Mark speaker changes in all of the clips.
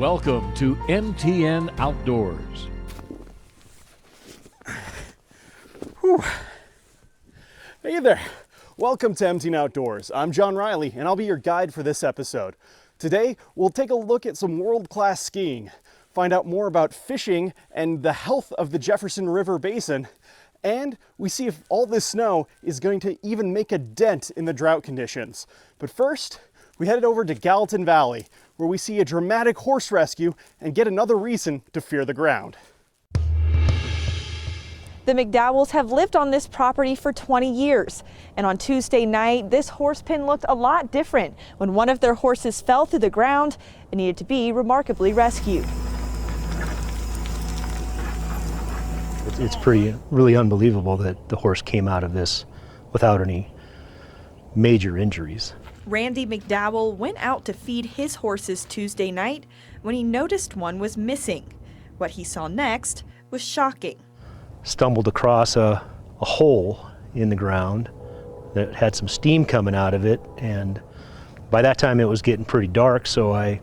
Speaker 1: Welcome to MTN Outdoors.
Speaker 2: Whew. Hey there, welcome to MTN Outdoors. I'm John Riley and I'll be your guide for this episode. Today, we'll take a look at some world-class skiing, find out more about fishing and the health of the Jefferson River Basin, and we see if all this snow is going to even make a dent in the drought conditions. But first, we headed over to Gallatin Valley, where we see a dramatic horse rescue and get another reason to fear the ground.
Speaker 3: The McDowells have lived on this property for 20 years. And on Tuesday night, this horse pen looked a lot different when one of their horses fell through the ground and needed to be remarkably rescued.
Speaker 4: It's really unbelievable that the horse came out of this without any major injuries.
Speaker 3: Randy McDowell went out to feed his horses Tuesday night when he noticed one was missing. What he saw next was shocking.
Speaker 4: Stumbled across a hole in the ground that had some steam coming out of it, and by that time it was getting pretty dark, so I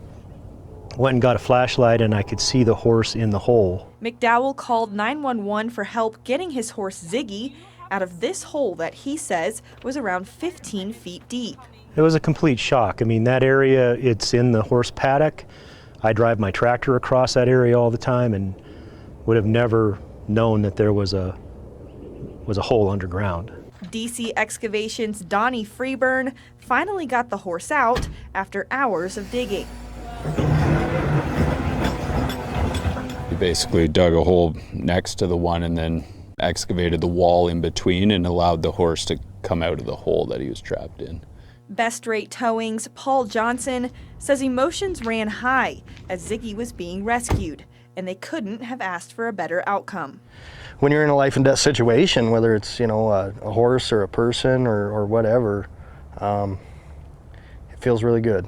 Speaker 4: went and got a flashlight and I could see the horse in the hole.
Speaker 3: McDowell called 911 for help getting his horse Ziggy out of this hole that he says was around 15 feet deep.
Speaker 4: It was a complete shock. I mean, that area, it's in the horse paddock. I drive my tractor across that area all the time and would have never known that there was a hole underground.
Speaker 3: DC Excavations' Donnie Freeburn finally got the horse out after hours of digging.
Speaker 5: He basically dug a hole next to the one and then excavated the wall in between and allowed the horse to come out of the hole that he was trapped in.
Speaker 3: Best Rate Towing's Paul Johnson says emotions ran high as Ziggy was being rescued, and they couldn't have asked for a better outcome.
Speaker 6: When you're in a life and death situation, whether it's a horse or a person or whatever, it feels really good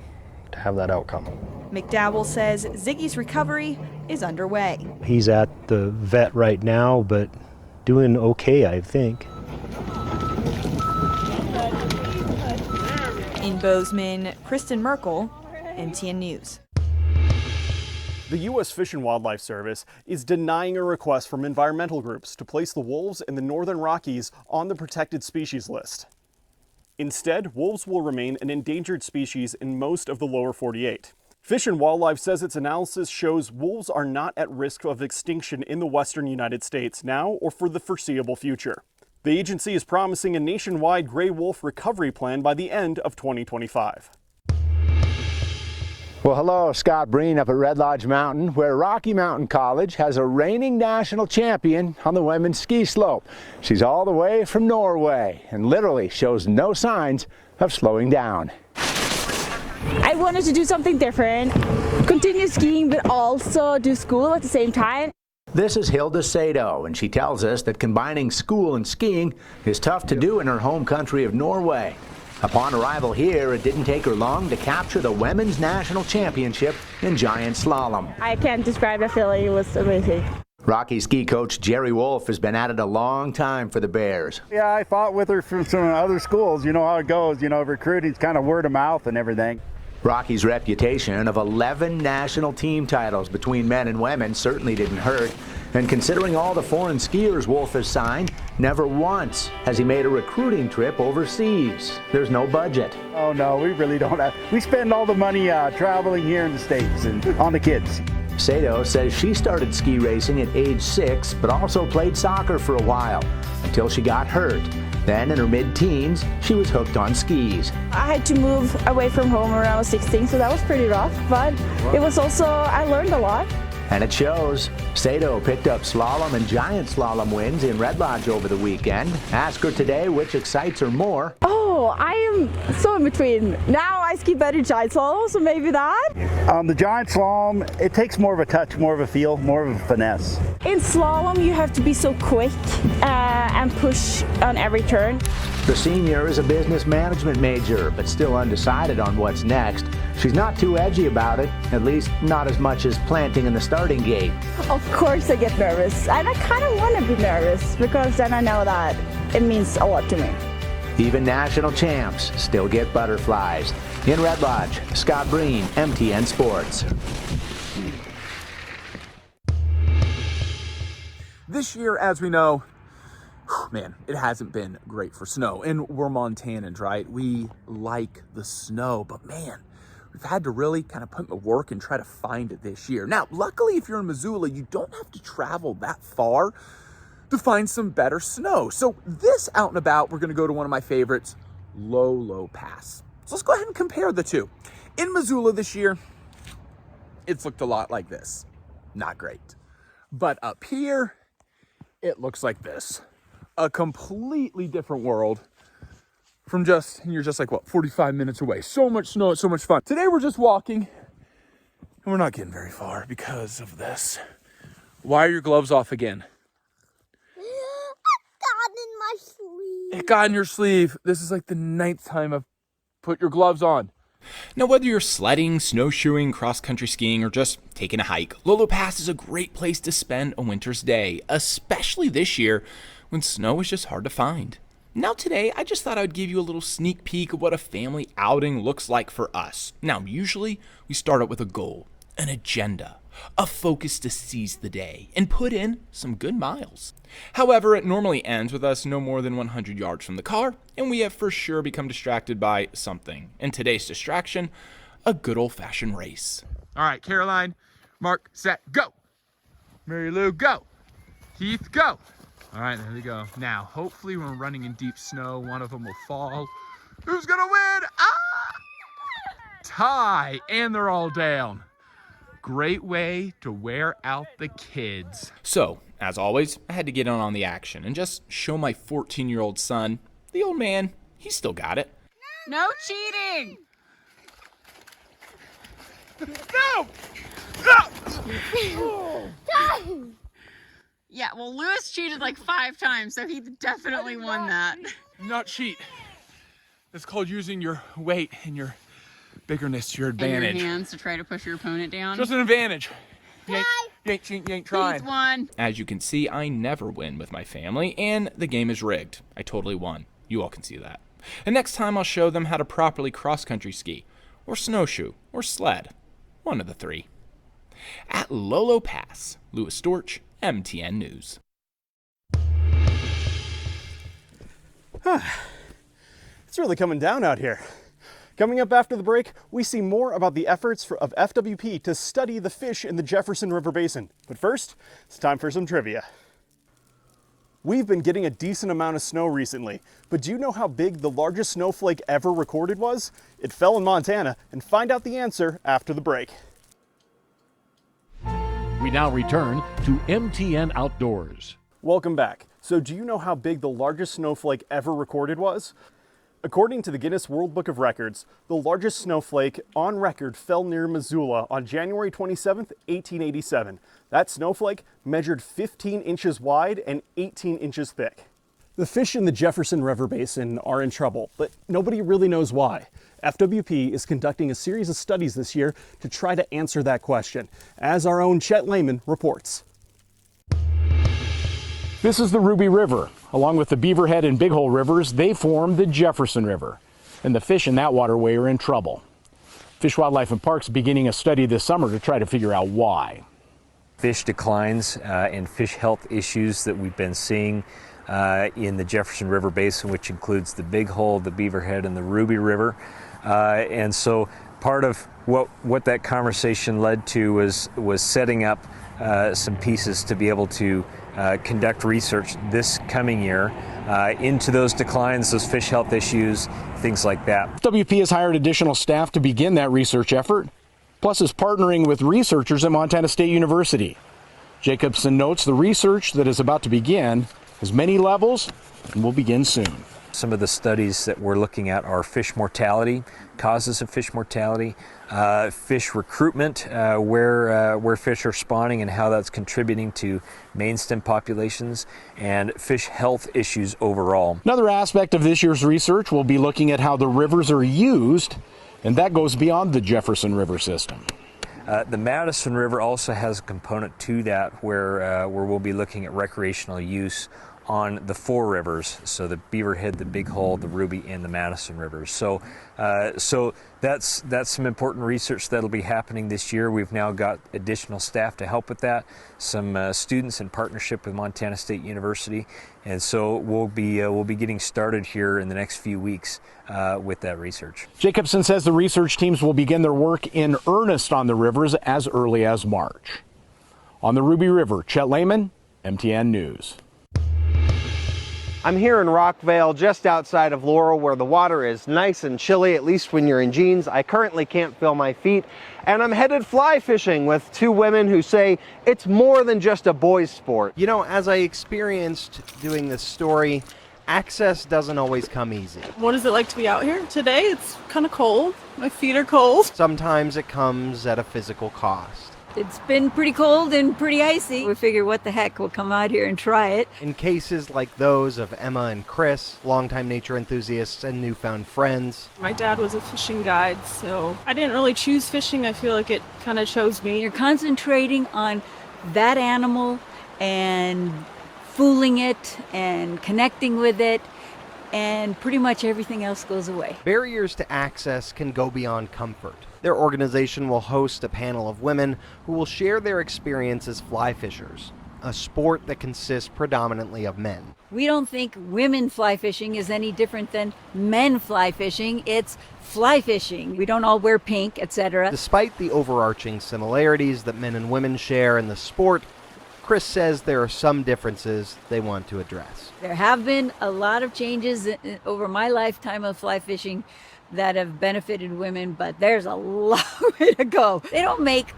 Speaker 6: to have that outcome.
Speaker 3: McDowell says Ziggy's recovery is underway.
Speaker 4: He's at the vet right now, but doing okay, I think.
Speaker 3: In Bozeman, Kristen Merkel, MTN News.
Speaker 2: The U.S. Fish and Wildlife Service is denying a request from environmental groups to place the wolves in the Northern Rockies on the protected species list. Instead, wolves will remain an endangered species in most of the lower 48. Fish and Wildlife says its analysis shows wolves are not at risk of extinction in the western United States now or for the foreseeable future. The agency is promising a nationwide gray wolf recovery plan by the end of 2025.
Speaker 7: Well, hello, Scott Breen up at Red Lodge Mountain, where Rocky Mountain College has a reigning national champion on the women's ski slope. She's all the way from Norway and literally shows no signs of slowing down.
Speaker 8: I wanted to do something different, continue skiing, but also do school at the same time.
Speaker 7: This is Hilda Sado, and she tells us that combining school and skiing is tough to do in her home country of Norway. Upon arrival here, it didn't take her long to capture the women's national championship in giant slalom.
Speaker 8: I can't describe the feeling, it was amazing.
Speaker 7: Rocky ski coach Jerry Wolf has been at it a long time for the Bears.
Speaker 9: Yeah, I fought with her from some other schools. You know how it goes, recruiting's kind of word of mouth and everything.
Speaker 7: Rocky's reputation of 11 national team titles between men and women certainly didn't hurt. And considering all the foreign skiers Wolf has signed, never once has he made a recruiting trip overseas. There's no budget.
Speaker 9: Oh no, we really don't have. We spend all the money traveling here in the States and on the kids.
Speaker 7: Sado says she started ski racing at age 6, but also played soccer for a while until she got hurt. Then in her mid-teens, she was hooked on skis.
Speaker 8: I had to move away from home around I was 16, so that was pretty rough, but it was also, I learned a lot.
Speaker 7: And it shows. Sado picked up slalom and giant slalom wins in Red Lodge over the weekend. Ask her today which excites her more.
Speaker 8: Oh, I am so in between. Now I ski better giant slalom, so maybe that.
Speaker 9: On the giant slalom, it takes more of a touch, more of a feel, more of a finesse.
Speaker 8: In slalom, you have to be so quick and push on every turn.
Speaker 7: The senior is a business management major, but still undecided on what's next. She's not too edgy about it, at least not as much as planting in the starting gate.
Speaker 8: Of course I get nervous, and I kind of want to be nervous because then I know that it means a lot to me.
Speaker 7: Even national champs still get butterflies. In Red Lodge, Scott Breen, MTN Sports.
Speaker 10: this year, as we know, man, it hasn't been great for snow. And we're Montanans, right? We like the snow, but man, we've had to really kind of put in the work and try to find it this year. Now, luckily, if you're in Missoula, you don't have to travel that far to find some better snow. So this out and about, we're gonna go to one of my favorites, Lolo Pass. So let's go ahead and compare the two. In Missoula this year, it's looked a lot like this. Not great. But up here, it looks like this. A completely different world from and you're just like, what, 45 minutes away. So much snow, it's so much fun. Today we're just walking and we're not getting very far because of this. Why are your gloves off again?
Speaker 11: It got in my sleeve.
Speaker 10: It got in your sleeve. This is like the 9th time I've put your gloves on.
Speaker 12: Now, whether you're sledding, snowshoeing, cross-country skiing, or just taking a hike, Lolo Pass is a great place to spend a winter's day, especially this year when snow is just hard to find. Now today, I just thought I'd give you a little sneak peek of what a family outing looks like for us. Now, usually we start out with a goal, an agenda, a focus to seize the day, and put in some good miles. However, it normally ends with us no more than 100 yards from the car, and we have for sure become distracted by something. And today's distraction, a good old-fashioned race.
Speaker 10: All right, Caroline, Mark, set, go. Mary Lou, go. Keith, go. All right, there we go. Now, hopefully when we're running in deep snow, one of them will fall. Who's gonna win? Ah! Tie, and they're all down. Great way to wear out the kids.
Speaker 12: So, as always, I had to get in on the action and just show my 14-year-old son, the old man, he's still got it.
Speaker 13: No cheating!
Speaker 10: No!
Speaker 13: Yeah, well, Lewis cheated like 5 times, so he definitely won that.
Speaker 10: Not cheat. It's called using your weight and your biggerness to your advantage.
Speaker 13: And your hands to try to push your opponent down.
Speaker 10: Just an advantage. You ain't trying.
Speaker 13: He's won.
Speaker 12: As you can see, I never win with my family, and the game is rigged. I totally won. You all can see that. And next time I'll show them how to properly cross-country ski, or snowshoe, or sled. One of the 3. At Lolo Pass, Louis Storch, MTN News.
Speaker 2: It's really coming down out here. Coming up after the break, we see more about the efforts of FWP to study the fish in the Jefferson River Basin. But first, it's time for some trivia. We've been getting a decent amount of snow recently, but do you know how big the largest snowflake ever recorded was? It fell in Montana, and find out the answer after the break.
Speaker 1: We now return to MTN Outdoors.
Speaker 2: Welcome back. So do you know how big the largest snowflake ever recorded was? According to the Guinness World Book of Records, the largest snowflake on record fell near Missoula on January 27, 1887. That snowflake measured 15 inches wide and 18 inches thick. The fish in the Jefferson River Basin are in trouble, but nobody really knows why. FWP is conducting a series of studies this year to try to answer that question, as our own Chet Lehman reports.
Speaker 14: This is the Ruby River. Along with the Beaverhead and Big Hole rivers, they form the Jefferson River, and the fish in that waterway are in trouble. Fish, Wildlife, and Parks beginning a study this summer to try to figure out why.
Speaker 15: Fish declines and fish health issues that we've been seeing in the Jefferson River Basin, which includes the Big Hole, the Beaverhead, and the Ruby River. And so part of what that conversation led to was setting up some pieces to be able to conduct research this coming year into those declines, those fish health issues, things like that.
Speaker 14: WP has hired additional staff to begin that research effort, plus is partnering with researchers at Montana State University. Jacobson notes the research that is about to begin has many levels and will begin soon.
Speaker 15: Some of the studies that we're looking at are fish mortality, causes of fish mortality, fish recruitment, where fish are spawning and how that's contributing to main stem populations, and fish health issues overall.
Speaker 14: Another aspect of this year's research will be looking at how the rivers are used, and that goes beyond the Jefferson River system.
Speaker 15: The Madison River also has a component to that where we'll be looking at recreational use on the 4 rivers, so the Beaverhead, the Big Hole, the Ruby, and the Madison rivers. So that's some important research that'll be happening this year. We've now got additional staff to help with that, some students in partnership with Montana State University, and so we'll be getting started here in the next few weeks with that research.
Speaker 14: Jacobson says the research teams will begin their work in earnest on the rivers as early as March. On the Ruby River, Chet Lehman, MTN News.
Speaker 11: I'm here in Rockvale, just outside of Laurel, where the water is nice and chilly, at least when you're in jeans. I currently can't feel my feet, and I'm headed fly fishing with 2 women who say it's more than just a boys' sport. You know, as I experienced doing this story, access doesn't always come easy.
Speaker 16: What is it like to be out here? Today it's kind of cold. My feet are cold.
Speaker 11: Sometimes it comes at a physical cost.
Speaker 17: It's been pretty cold and pretty icy. We figure what the heck, we'll come out here and try it.
Speaker 11: In cases like those of Emma and Chris, longtime nature enthusiasts and newfound friends.
Speaker 16: My dad was a fishing guide, so I didn't really choose fishing. I feel like it kind of chose me.
Speaker 17: You're concentrating on that animal and fooling it and connecting with it, and pretty much everything else goes away.
Speaker 11: Barriers to access can go beyond comfort. Their organization will host a panel of women who will share their experience as fly fishers, a sport that consists predominantly of men.
Speaker 17: We don't think women fly fishing is any different than men fly fishing. It's fly fishing. We don't all wear pink, etc.
Speaker 11: Despite the overarching similarities that men and women share in the sport, Chris says there are some differences they want to address.
Speaker 17: There have been a lot of changes over my lifetime of fly fishing that have benefited women, but there's a long way to go. They don't make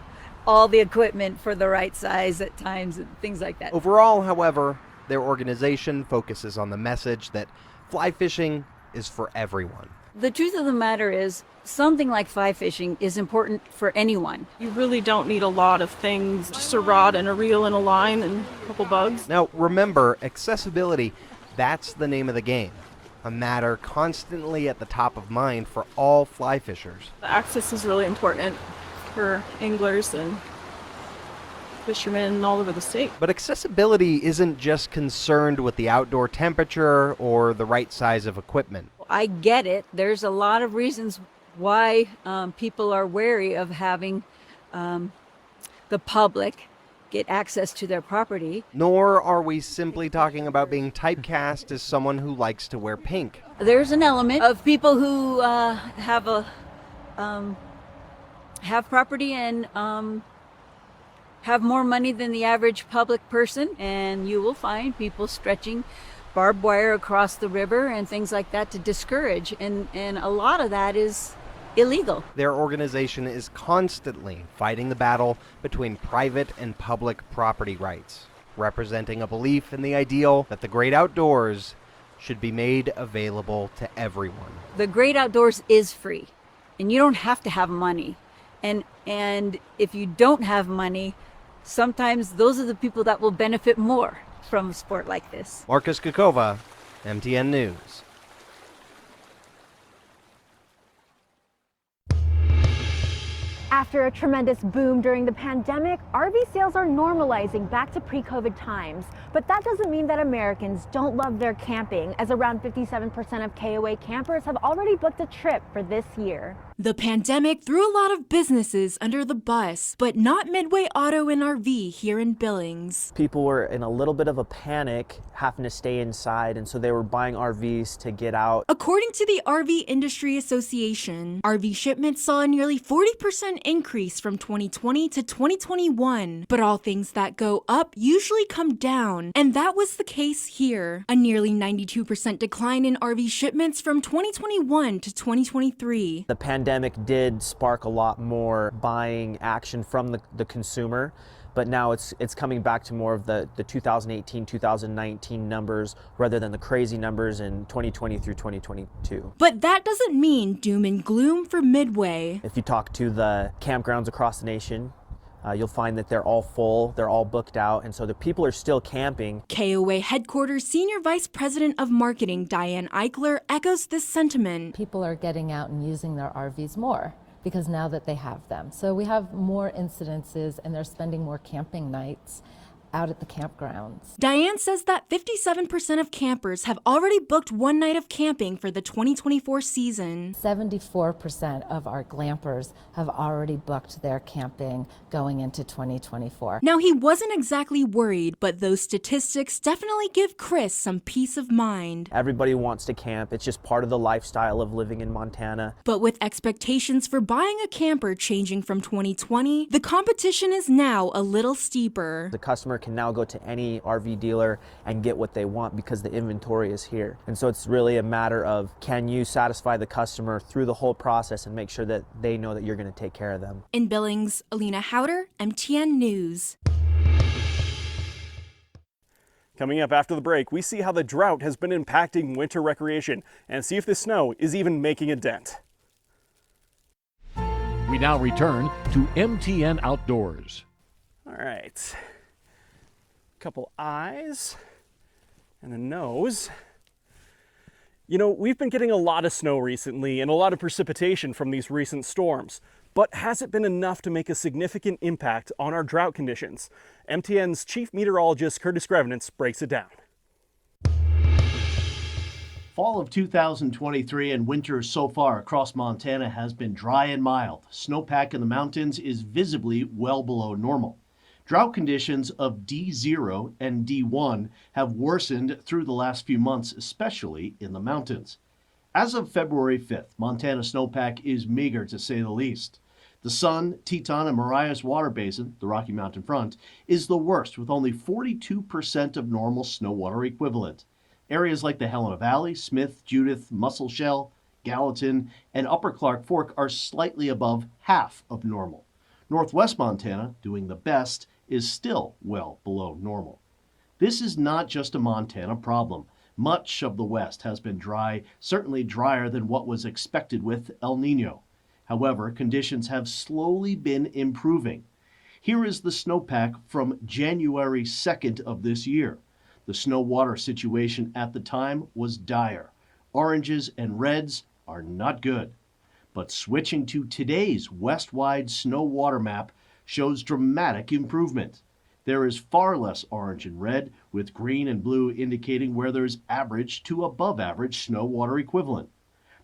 Speaker 17: all the equipment for the right size at times and things like that.
Speaker 11: Overall, however, their organization focuses on the message that fly fishing is for everyone.
Speaker 17: The truth of the matter is, something like fly fishing is important for anyone.
Speaker 16: You really don't need a lot of things, just a rod and a reel and a line and a couple bugs.
Speaker 11: Now remember, accessibility, that's the name of the game. A matter constantly at the top of mind for all fly fishers.
Speaker 16: The access is really important for anglers and fishermen all over the state.
Speaker 11: But accessibility isn't just concerned with the outdoor temperature or the right size of equipment.
Speaker 17: I get it. There's a lot of reasons why people are wary of having the public get access to their property.
Speaker 11: Nor are we simply talking about being typecast as someone who likes to wear pink.
Speaker 17: There's an element of people who have property and have more money than the average public person, and you will find people stretching barbed wire across the river and things like that to discourage, and a lot of that is illegal.
Speaker 11: Their organization is constantly fighting the battle between private and public property rights, representing a belief in the ideal that the great outdoors should be made available to everyone.
Speaker 17: The great outdoors is free, and you don't have to have money. And if you don't have money, sometimes those are the people that will benefit more from a sport like this.
Speaker 11: Marcus Kukova, MTN News.
Speaker 18: After a tremendous boom during the pandemic, RV sales are normalizing back to pre-COVID times. But that doesn't mean that Americans don't love their camping, as around 57% of KOA campers have already booked a trip for this year.
Speaker 19: The pandemic threw a lot of businesses under the bus, but not Midway Auto and RV here in Billings.
Speaker 20: People were in a little bit of a panic having to stay inside, and so they were buying RVs to get out.
Speaker 19: According to the RV Industry Association, RV shipments saw a nearly 40% increase from 2020 to 2021. But all things that go up usually come down, and that was the case here. A nearly 92% decline in RV shipments from 2021 to 2023.
Speaker 20: The pandemic did spark a lot more buying action from the consumer, but now it's coming back to more of the 2018, 2019 numbers rather than the crazy numbers in 2020 through 2022.
Speaker 19: But that doesn't mean doom and gloom for Midway.
Speaker 20: If you talk to the campgrounds across the nation, you'll find that they're all full, they're all booked out, and so the people are still camping.
Speaker 19: KOA Headquarters Senior Vice President of Marketing Diane Eichler echoes this sentiment.
Speaker 21: People are getting out and using their RVs more because now that they have them. So we have more incidences and they're spending more camping nights out at the campgrounds.
Speaker 19: Diane says that 57% of campers have already booked one night of camping for the 2024 season.
Speaker 21: 74% of our glampers have already booked their camping going into 2024.
Speaker 19: Now, he wasn't exactly worried, but those statistics definitely give Chris some peace of mind.
Speaker 20: Everybody wants to camp. It's just part of the lifestyle of living in Montana.
Speaker 19: But with expectations for buying a camper changing from 2020, the competition is now a little steeper.
Speaker 20: The customer can now go to any RV dealer and get what they want because the inventory is here. And so it's really a matter of, can you satisfy the customer through the whole process and make sure that they know that you're going to take care of them.
Speaker 19: In Billings, Alina Howder, MTN News.
Speaker 2: Coming up after the break, we see how the drought has been impacting winter recreation and see if the snow is even making a dent.
Speaker 1: We now return to MTN Outdoors.
Speaker 2: All right. Couple eyes and a nose. You know, we've been getting a lot of snow recently and a lot of precipitation from these recent storms. But has it been enough to make a significant impact on our drought conditions? MTN's chief meteorologist Curtis Grevenitz breaks it down.
Speaker 5: Fall of 2023 and winter so far across Montana has been dry and mild. Snowpack in the mountains is visibly well below normal. Drought conditions of D0 and D1 have worsened through the last few months, especially in the mountains. As of February 5th, Montana snowpack is meager to say the least. The Sun, Teton, and Marias Water Basin, the Rocky Mountain front, is the worst with only 42% of normal snow water equivalent. Areas like the Helena Valley, Smith, Judith, Musselshell, Gallatin, and Upper Clark Fork are slightly above half of normal. Northwest Montana, doing the best, is still well below normal. This is not just a Montana problem. Much of the West has been dry, certainly drier than what was expected with El Nino. However, conditions have slowly been improving. Here is the snowpack from January 2nd of this year. The snow water situation at the time was dire. Oranges and reds are not good. But switching to today's west-wide snow water map shows dramatic improvement. There is far less orange and red, with green and blue indicating where there's average to above average snow water equivalent.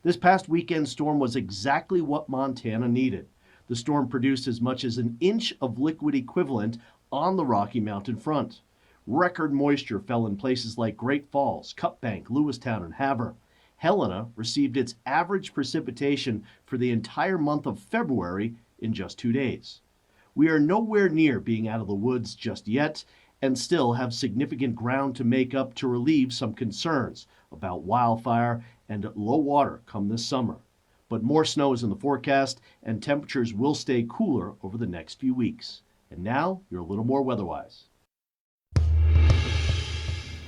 Speaker 5: This past weekend storm was exactly what Montana needed. The storm produced as much as an inch of liquid equivalent on the Rocky Mountain front. Record moisture fell in places like Great Falls, Cup Bank, Lewistown, and Havre. Helena received its average precipitation for the entire month of February in just 2 days. We are nowhere near being out of the woods just yet, and still have significant ground to make up to relieve some concerns about wildfire and low water come this summer. But more snow is in the forecast, and temperatures will stay cooler over the next few weeks. And now, you're a little more weather-wise.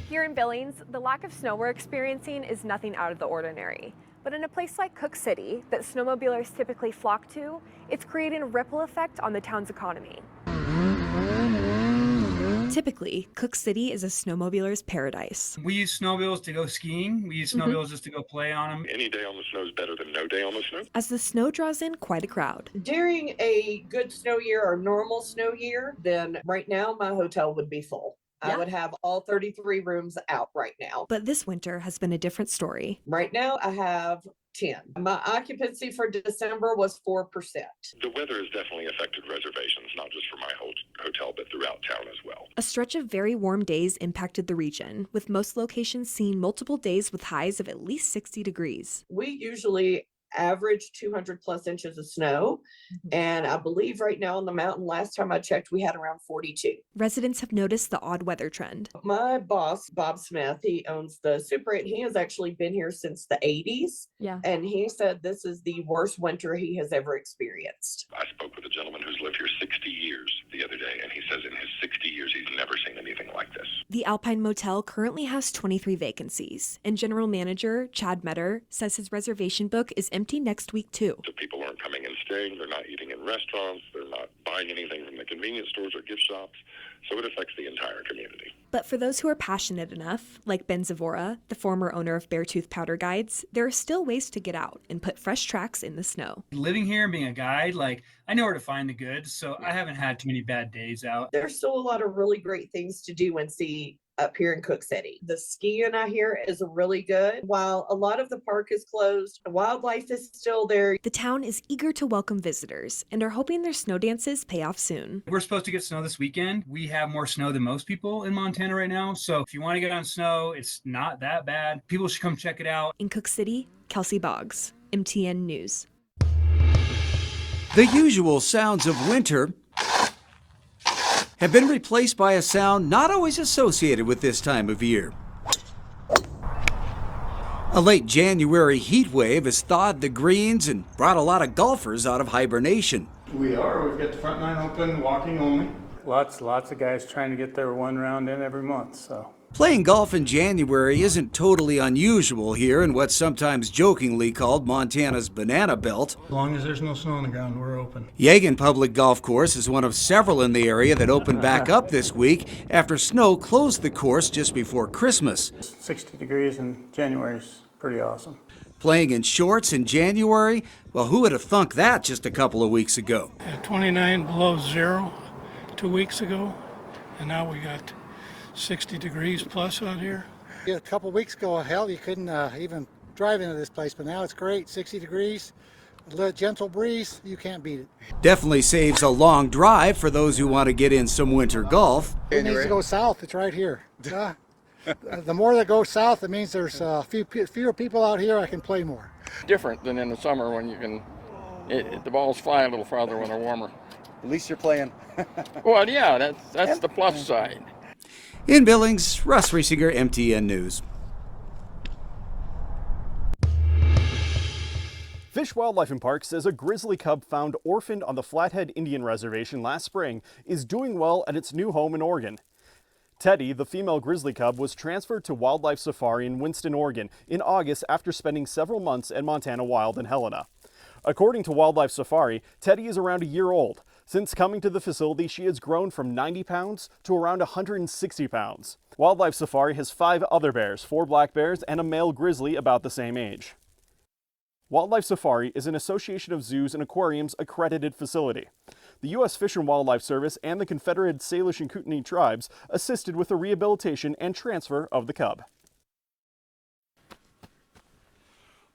Speaker 22: Here in Billings, the lack of snow we're experiencing is nothing out of the ordinary. But in a place like Cook City, that snowmobilers typically flock to, it's creating a ripple effect on the town's economy.
Speaker 23: Typically, Cook City is a snowmobiler's paradise.
Speaker 24: We use snowmobiles to go skiing. We use snowmobiles just to go play on them.
Speaker 25: Any day on the snow is better than no day on the snow.
Speaker 23: As the snow draws in quite a crowd.
Speaker 26: During a good snow year or normal snow year, then right now my hotel would be full. I would have all 33 rooms out right now.
Speaker 23: But this winter has been a different story.
Speaker 26: Right now I have 10. My occupancy for December was 4%.
Speaker 25: The weather has definitely affected reservations, not just for my hotel, but throughout town as well.
Speaker 23: A stretch of very warm days impacted the region, with most locations seeing multiple days with highs of at least 60 degrees.
Speaker 26: We usually average 200 plus inches of snow. And I believe right now on the mountain, last time I checked, we had around 42.
Speaker 23: Residents have noticed the odd weather trend.
Speaker 26: My boss, Bob Smith, he owns the Super 8. He has actually been here since the 80s.
Speaker 23: Yeah.
Speaker 26: And he said this is the worst winter he has ever experienced.
Speaker 25: I spoke with a gentleman who's lived here 60 years the other day, and he says in his 60 years he's never seen anything like this.
Speaker 23: The Alpine Motel currently has 23 vacancies, and General Manager Chad Metter says his reservation book is empty next week too.
Speaker 25: So people aren't coming and staying, they're not eating in restaurants, they're not buying anything from the convenience stores or gift shops, so it affects the entire community.
Speaker 23: But for those who are passionate enough, like Ben Zavora, the former owner of Beartooth Powder Guides, there are still ways to get out and put fresh tracks in the snow.
Speaker 24: Living here and being a guide, like, I know where to find the goods, so I haven't had too many bad days out.
Speaker 26: There's still a lot of really great things to do and see up here in Cook City. The skiing I hear is really good. While a lot of the park is closed, wildlife is still there.
Speaker 23: The town is eager to welcome visitors and are hoping their snow dances pay off soon.
Speaker 24: We're supposed to get snow this weekend. We have more snow than most people in Montana right now, so if you want to get on snow, it's not that bad. People should come check it out.
Speaker 23: In Cook City, Kelsey Boggs, MTN News.
Speaker 3: The usual sounds of winter have been replaced by a sound not always associated with this time of year. A late January heat wave has thawed the greens and brought a lot of golfers out of hibernation.
Speaker 4: We are. We've got the front nine open, walking only. Lots of guys trying to get their one round in every month, so.
Speaker 3: Playing golf in January isn't totally unusual here in what's sometimes jokingly called Montana's Banana Belt.
Speaker 4: As long as there's no snow on the ground, we're open.
Speaker 3: Yagan Public Golf Course is one of several in the area that opened back up this week after snow closed the course just before Christmas.
Speaker 4: 60 degrees in January is pretty awesome.
Speaker 3: Playing in shorts in January? Well, who would have thunk that just a couple of weeks ago?
Speaker 6: 29 below zero 2 weeks ago, and now we got 60 degrees plus out here.
Speaker 7: Yeah, a couple of weeks ago, hell, you couldn't even drive into this place, but now it's great, 60 degrees, a little gentle breeze, you can't beat it.
Speaker 3: Definitely saves a long drive for those who want to get in some winter golf.
Speaker 7: It needs to go south, it's right here. The more that goes south, it means there's fewer people out here, I can play more.
Speaker 8: Different than in the summer when you can, the balls fly a little farther when they're warmer.
Speaker 9: At least you're playing.
Speaker 8: Well, yeah, that's the plus side.
Speaker 3: In Billings, Russ Riesinger, MTN News.
Speaker 2: Fish, Wildlife and Parks says a grizzly cub found orphaned on the Flathead Indian Reservation last spring is doing well at its new home in Oregon. Teddy, the female grizzly cub, was transferred to Wildlife Safari in Winston, Oregon in August after spending several months at Montana Wild in Helena. According to Wildlife Safari, Teddy is around a year old. Since coming to the facility, she has grown from 90 pounds to around 160 pounds. Wildlife Safari has 5 other bears, 4 black bears, and a male grizzly about the same age. Wildlife Safari is an Association of Zoos and Aquariums accredited facility. The U.S. Fish and Wildlife Service and the Confederated Salish and Kootenai tribes assisted with the rehabilitation and transfer of the cub.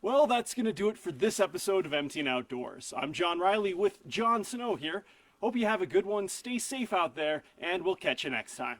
Speaker 2: Well, that's going to do it for this episode of MTN Outdoors. I'm John Riley with John Snow here. Hope you have a good one, stay safe out there, and we'll catch you next time.